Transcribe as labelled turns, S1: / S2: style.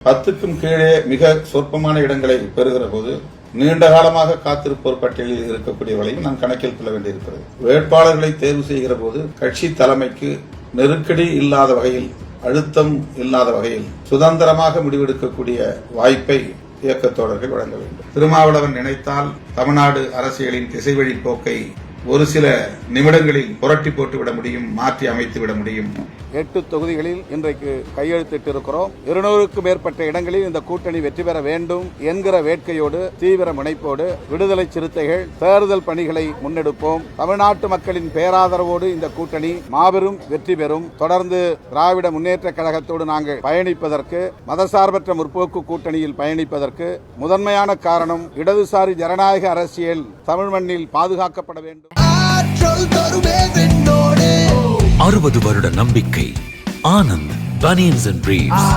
S1: 10க்கும் கீழே மிக சொற்பமான இடங்களை பெறுகிற போது நீண்ட காலமாக காத்திருப்போர் பட்டியலில் இருக்கக்கூடியவர்களையும் நாம் கணக்கில் கொள்ள வேண்டியிருக்கிறது. வேட்பாளர்களை தேர்வு செய்கிற போது கட்சி தலைமைக்கு நெருக்கடி இல்லாத வகையில், அழுத்தம் இல்லாத வகையில் சுதந்திரமாக முடிவெடுக்கக்கூடிய வாய்ப்பை இயக்கத்தோழர்கள் வழங்க வேண்டும். திருமாவளவன் நினைத்தால் தமிழ்நாடு அரசியலின் திசைவழி போக்கை ஒரு சில நிமிடங்களில் புரட்டி போட்டுவிட முடியும், மாற்றி அமைத்துவிட முடியும்.
S2: 8 தொகுதிகளில் இன்றைக்கு கையெழுத்திட்டிருக்கிறோம். 200க்கும் மேற்பட்ட இடங்களில் இந்த கூட்டணி வெற்றி பெற வேண்டும் என்கிற வேட்கையோடு, தீவிர முனைப்போடு விடுதலை சிறுத்தைகள் தேர்தல் பணிகளை முன்னெடுப்போம். தமிழ்நாட்டு மக்களின் பேராதரவோடு இந்த கூட்டணி மாபெரும் வெற்றி பெறும். தொடர்ந்து திராவிட முன்னேற்ற கழகத்தோடு நாங்கள் பயணிப்பதற்கு, மதசார்பற்ற முற்போக்கு கூட்டணியில் பயணிப்பதற்கு முதன்மையான காரணம் இடதுசாரி ஜனநாயக அரசியல் தமிழ் மண்ணில் பாதுகாக்கப்பட வேண்டும்.
S3: 60 வருட நம்பிக்கை. Anand banians and briefs.